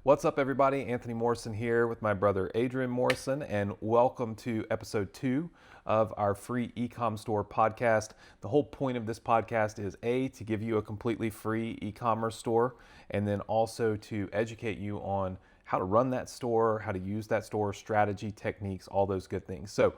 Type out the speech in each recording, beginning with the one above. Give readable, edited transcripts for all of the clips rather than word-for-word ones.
What's up, everybody? Anthony Morrison here with my brother Adrian Morrison, and welcome to episode 2 of our free e-com store podcast. The whole point of this podcast is to give you a completely free e-commerce store, and then also to educate you on how to run that store, how to use that store, strategy, techniques, all those good things. So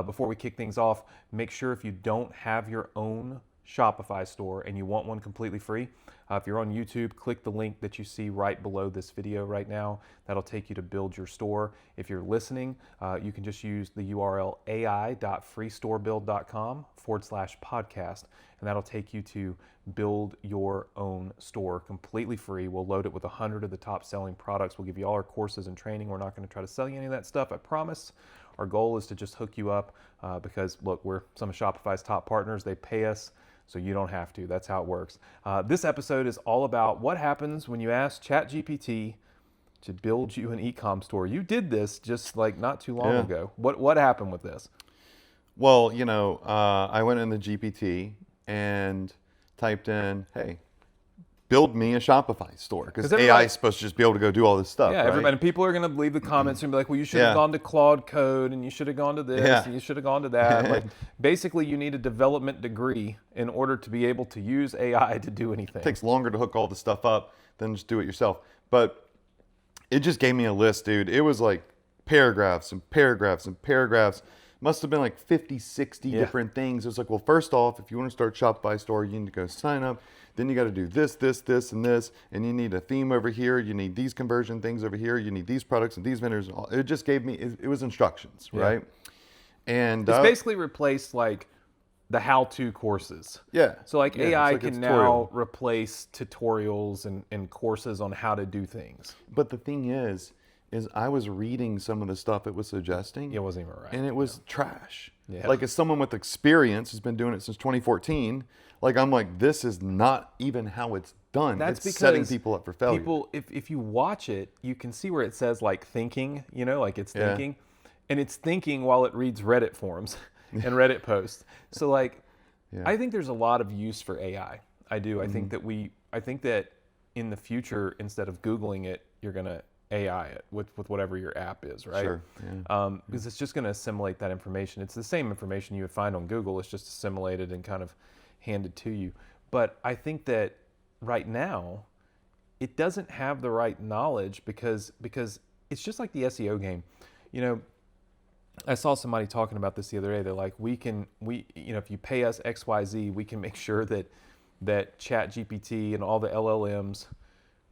before we kick things off, make sure if you don't have your own Shopify store and you want one completely free, if you're on YouTube, click the link that you see right below this video right now. That'll take you to build your store. If you're listening, you can just use the URL ai.freestorebuild.com/podcast, and that'll take you to build your own store completely free. We'll load it with 100 of the top selling products. We'll give you all our courses and training. We're not going to try to sell you any of that stuff, I promise. Our goal is to just hook you up because, look, we're some of Shopify's top partners. They pay us, so you don't have to. That's how it works. This episode is all about what happens when you ask Chat GPT to build you an e-com store. You did this just like not too long ago. What happened with this? Well, I went in the GPT and typed in, hey, build me a Shopify store, because AI is supposed to just be able to go do all this stuff. Yeah, right? everybody, and people are going to leave the comments and be like, well, you should have gone to Claude Code, and you should have gone to this, and you should have gone to that. Like, basically, you need a development degree in order to be able to use AI to do anything. It takes longer to hook all the stuff up than just do it yourself. But it just gave me a list, dude. It was like paragraphs and paragraphs and paragraphs. Must have been like 50, 60 different things. It was like, well, first off, if you want to start a Shopify store, you need to go sign up. Then you got to do this, this, this, and this. And you need a theme over here. You need these conversion things over here. You need these products and these vendors. It just gave me, it was instructions, right? And it's basically replaced like the how-to courses. Yeah. So like AI can now replace tutorials and courses on how to do things. But the thing is I was reading some of the stuff it was suggesting. It wasn't even right. And it was trash. Yeah. Like, as someone with experience who's been doing it since 2014, like, I'm like, this is not even how it's done. That's it's setting people up for failure. People, if you watch it, you can see where it says like thinking, like it's thinking. And it's thinking while it reads Reddit forums and Reddit posts. So like, I think there's a lot of use for AI. I do. Mm-hmm. I think that in the future, instead of Googling it, you're going to AI it with whatever your app is, right? Sure. Yeah. Because it's just going to assimilate that information. It's the same information you would find on Google. It's just assimilated and kind of handed to you. But I think that right now, it doesn't have the right knowledge because it's just like the SEO game. I saw somebody talking about this the other day. They're like, if you pay us XYZ, we can make sure that Chat GPT and all the LLMs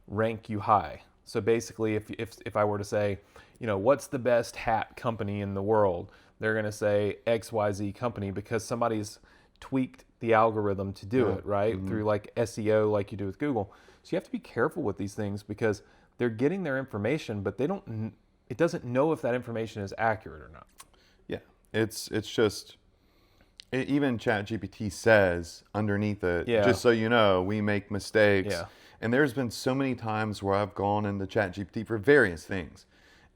rank you high. So basically, if I were to say, what's the best hat company in the world, they're going to say XYZ company because somebody's tweaked the algorithm to do it, right? Mm-hmm. Through like SEO, like you do with Google. So you have to be careful with these things because they're getting their information, but it doesn't know if that information is accurate or not. Yeah, it's just, even ChatGPT says underneath it, just so you know, we make mistakes. Yeah. And there's been so many times where I've gone into ChatGPT for various things.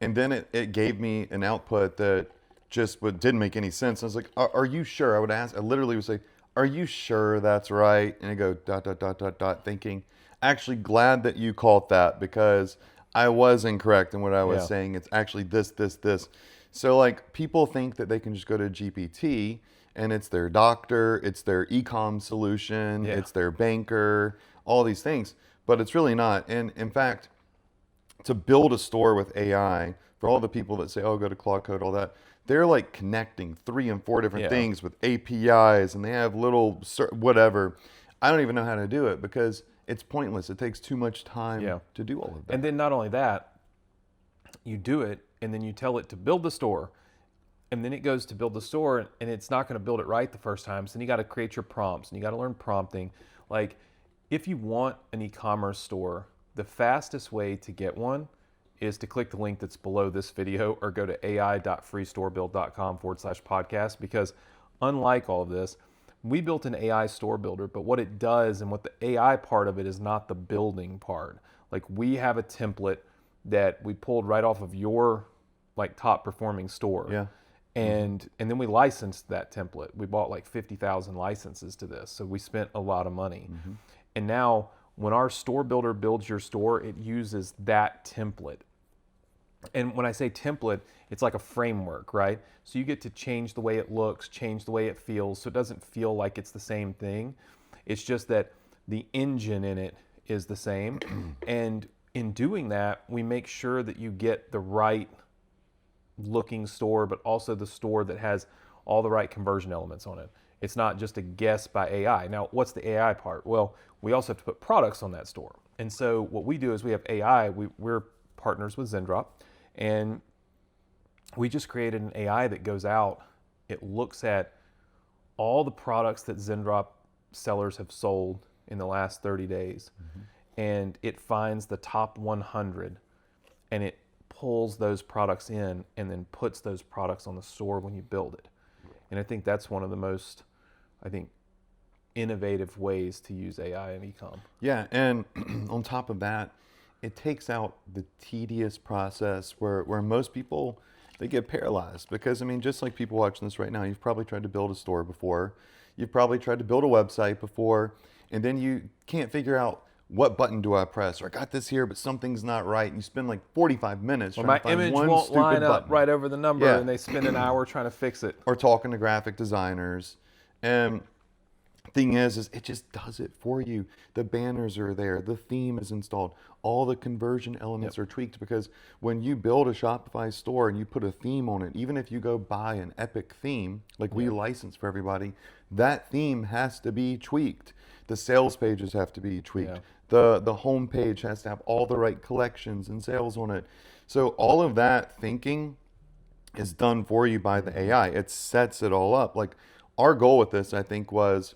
And then it gave me an output that just didn't make any sense. I was like, are you sure? I literally would say, are you sure that's right? And I go ... thinking, actually glad that you caught that because I was incorrect in what I was saying. It's actually this, this, this. So like, people think that they can just go to GPT and it's their doctor, it's their e-com solution, it's their banker, all these things, but it's really not. And in fact, to build a store with AI, for all the people that say, oh, go to Claude Code, all that, they're like connecting 3 and 4 different things with APIs, and they have little whatever. I don't even know how to do it because it's pointless. It takes too much time to do all of that. And then not only that, you do it, and then you tell it to build the store, and then it goes to build the store, and it's not going to build it right the first time. So then you got to create your prompts, and you got to learn prompting. Like, if you want an e-commerce store, the fastest way to get one is to click the link that's below this video or go to ai.freestorebuild.com/podcast, because unlike all of this, we built an AI store builder, but what it does and what the AI part of it is not the building part. Like, we have a template that we pulled right off of your like top performing store. Yeah. And then we licensed that template. We bought like 50,000 licenses to this. So we spent a lot of money. Mm-hmm. And now when our store builder builds your store, it uses that template. And when I say template, it's like a framework, right? So you get to change the way it looks, change the way it feels, so it doesn't feel like it's the same thing. It's just that the engine in it is the same. And in doing that, we make sure that you get the right looking store, but also the store that has all the right conversion elements on it. It's not just a guess by AI. Now, what's the AI part? Well, we also have to put products on that store. And so what we do is we have AI, we're partners with Zendrop, and we just created an AI that goes out, it looks at all the products that Zendrop sellers have sold in the last 30 days, and it finds the top 100, and it pulls those products in and then puts those products on the store when you build it. And I think that's one of the most, innovative ways to use AI in e-com. Yeah, and on top of that, it takes out the tedious process where most people, they get paralyzed. Because, just like people watching this right now, you've probably tried to build a store before. You've probably tried to build a website before, and then you can't figure out, what button do I press? Or I got this here, but something's not right. And you spend like 45 minutes trying to find image one won't stupid line up button. right over the number, Yeah. and they spend an hour trying to fix it. Or talking to graphic designers. And thing is it just does it for you. The banners are there, the theme is installed, all the conversion elements are tweaked, because when you build a Shopify store and you put a theme on it, even if you go buy an epic theme like we license for everybody, that theme has to be tweaked. The sales pages have to be tweaked. The home page has to have all the right collections and sales on it. So all of that thinking is done for you by the AI. It sets it all up. Like, our goal with this, I think, was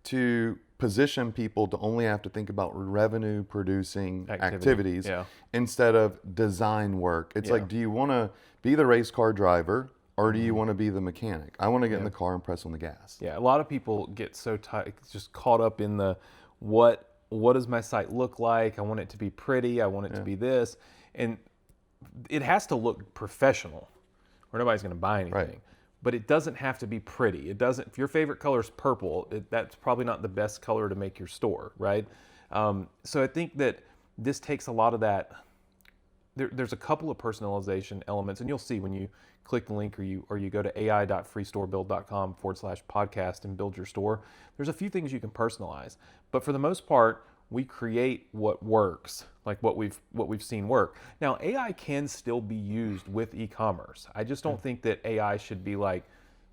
to position people to only have to think about revenue producing activities instead of design work. It's like, do you want to be the race car driver, or do you want to be the mechanic? I want to get in the car and press on the gas. Yeah, a lot of people get so just caught up in the what does my site look like? I want it to be pretty. I want it to be this, and it has to look professional, or nobody's going to buy anything. Right. But it doesn't have to be pretty. It doesn't. If your favorite color is purple, that's probably not the best color to make your store, right? So I think that this takes a lot of that. There's a couple of personalization elements, and you'll see when you click the link or you go to ai.freestorebuild.com/podcast and build your store. There's a few things you can personalize, but for the most part, we create what works, like what we've seen work. Now, AI can still be used with e-commerce. I just don't think that AI should be like,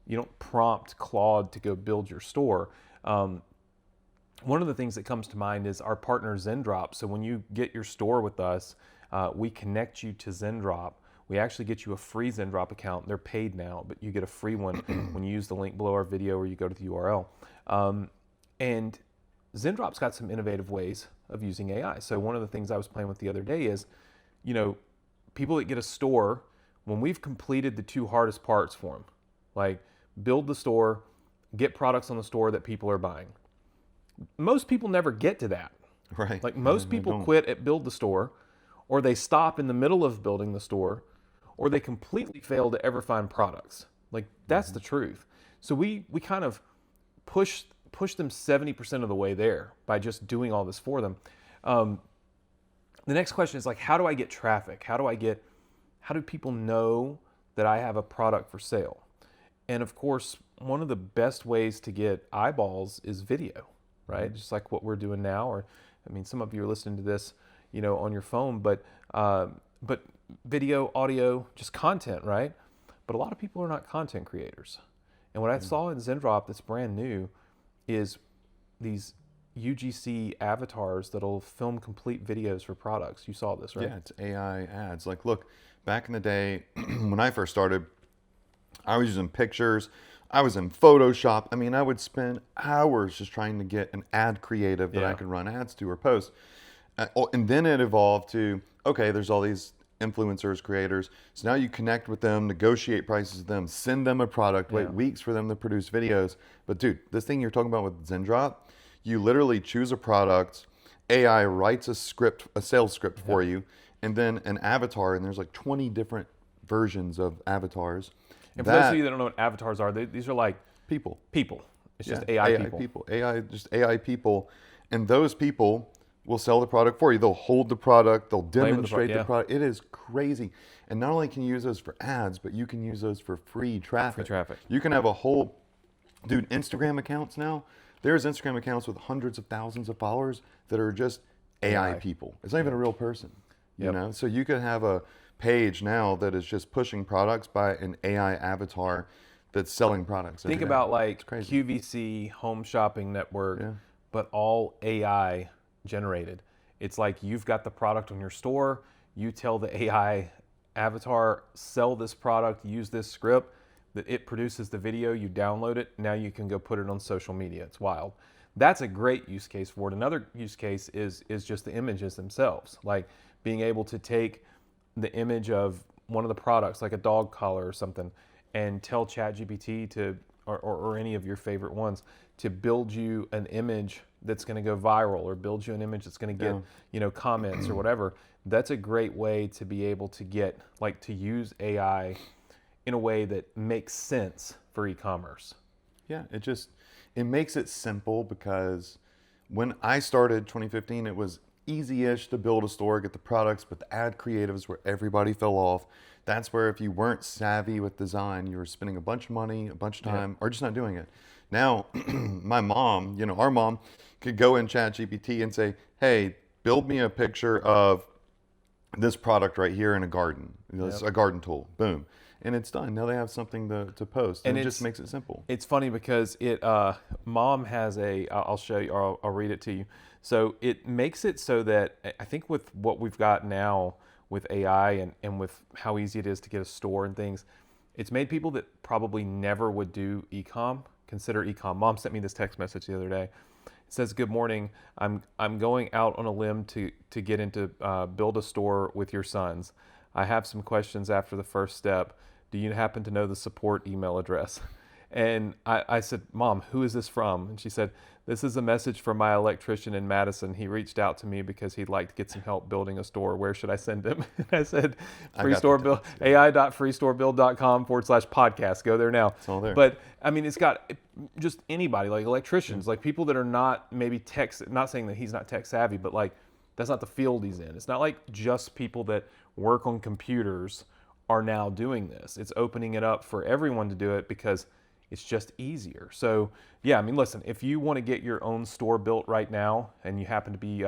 you don't prompt Claude to go build your store. One of the things that comes to mind is our partner Zendrop. So when you get your store with us, we connect you to Zendrop. We actually get you a free Zendrop account. They're paid now, but you get a free one when you use the link below our video or you go to the URL. And Zendrop's got some innovative ways of using AI. So one of the things I was playing with the other day is, people that get a store, when we've completed the two hardest parts for them, like build the store, get products on the store that people are buying. Most people never get to that. Right. Like most people quit at build the store, or they stop in the middle of building the store, or they completely fail to ever find products. Like, that's the truth. So we kind of push them 70% of the way there by just doing all this for them. The next question is like, how do I get traffic? How do people know that I have a product for sale? And of course, one of the best ways to get eyeballs is video, right? Just like what we're doing now, or some of you are listening to this, on your phone, but video, audio, just content, right? But a lot of people are not content creators. And what I saw in Zendrop that's brand new is these UGC avatars that'll film complete videos for products. You saw this, right? Yeah, it's AI ads. Like, look, back in the day when I first started, I was using pictures. I was in Photoshop. I would spend hours just trying to get an ad creative that I could run ads to or post. And then it evolved to, okay, there's all these influencers, creators. So now you connect with them, negotiate prices with them, send them a product, wait weeks for them to produce videos. But dude, this thing you're talking about with Zendrop, you literally choose a product, AI writes a sales script for you, and then an avatar, and there's like 20 different versions of avatars. And for those of you that don't know what avatars are, these are like people. It's just AI people. AI people. And those people will sell the product for you. They'll hold the product, they'll Play with demonstrate yeah. the product. It is crazy. And not only can you use those for ads, but you can use those for free traffic. Free traffic. You can have a whole, dude, Instagram accounts now. There's Instagram accounts with hundreds of thousands of followers that are just AI people. It's not even a real person, you know? So you could have a page now that is just pushing products by an AI avatar that's selling products. Think about like QVC, Home Shopping Network, but all AI generated. It's like you've got the product on your store, you tell the AI avatar, sell this product, use this script, that it produces the video, you download it, now you can go put it on social media. It's wild. That's a great use case for it. Another use case is just the images themselves, like being able to take the image of one of the products, like a dog collar or something, and tell Chat GPT to, or any of your favorite ones, to build you an image that's going to go viral, or build you an image that's going to get, you know, comments or whatever. That's a great way to be able to get, like, to use AI in a way that makes sense for e-commerce. Yeah, it makes it simple, because when I started 2015, it was easy-ish to build a store, get the products, but the ad creatives where everybody fell off. That's where if you weren't savvy with design, you were spending a bunch of money, a bunch of time, or just not doing it. Now, my mom, you know, our mom could go in Chat GPT and say, hey, build me a picture of this product right here in a garden. You know, it's a garden tool. Boom. And it's done. Now they have something to post, and it just makes it simple. It's funny because Mom has I'll show you, or I'll read it to you. So it makes it so that I think with what we've got now with AI and with how easy it is to get a store and things, it's made people that probably never would do e-com consider e-com. Mom sent me this text message the other day. It says, "Good morning. I'm going out on a limb to get into build a store with your sons. I have some questions after the first step. Do you happen to know the support email address?" And I said, "Mom, who is this from?" And she said, "This is a message from my electrician in Madison. He reached out to me because he'd like to get some help building a store. Where should I send him?" And I said, ai.freestorebuild.com/podcast. Go there now. It's all there. But I mean, it's got just anybody, like electricians, like people that are not maybe not saying that he's not tech savvy, but like that's not the field he's in. It's not like just people that work on computers are now doing this. It's opening it up for everyone to do it because it's just easier. So yeah, I mean, listen, if you want to get your own store built right now and you happen to be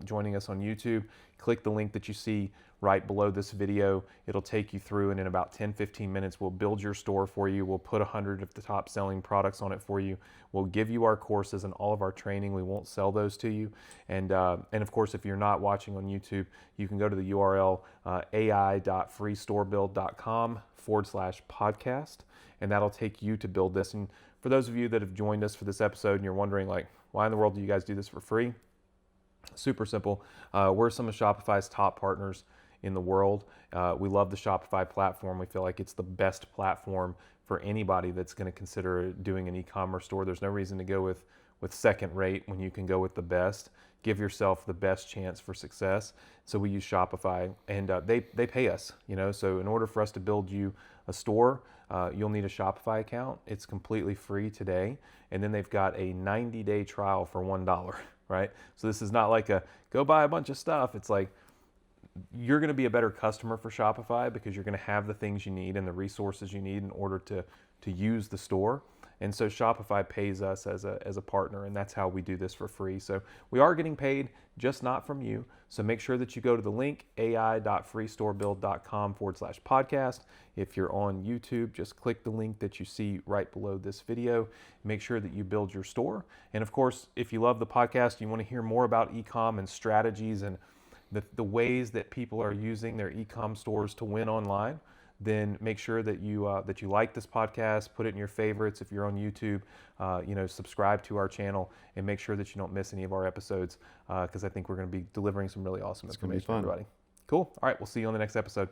joining us on YouTube, click the link that you see right below this video. It'll take you through, and in about 10-15 minutes, we'll build your store for you. We'll put 100 of the top selling products on it for you. We'll give you our courses and all of our training. We won't sell those to you. And of course, if you're not watching on YouTube, you can go to the URL ai.freestorebuild.com/podcast, and that'll take you to build this. And for those of you that have joined us for this episode and you're wondering, like, why in the world do you guys do this for free? Super simple. We're some of Shopify's top partners in the world. We love the Shopify platform. We feel like it's the best platform for anybody that's going to consider doing an e-commerce store. There's no reason to go with second rate when you can go with the best. Give yourself the best chance for success. So we use Shopify, and they pay us, you know. So in order for us to build you a store, you'll need a Shopify account. It's completely free today, and then they've got a 90-day trial for $1, right? So this is not like a go buy a bunch of stuff. It's like you're going to be a better customer for Shopify because you're going to have the things you need and the resources you need in order to use the store. And so Shopify pays us as a partner, and that's how we do this for free. So we are getting paid, just not from you. So make sure that you go to the link, ai.freestorebuild.com/podcast. If you're on YouTube, just click the link that you see right below this video. Make sure that you build your store. And of course, if you love the podcast, you want to hear more about e-com and strategies and the ways that people are using their e-com stores to win online, then make sure that you like this podcast, put it in your favorites. If you're on YouTube, subscribe to our channel, and make sure that you don't miss any of our episodes, because I think we're going to be delivering some really awesome information for everybody. Cool. All right, we'll see you on the next episode.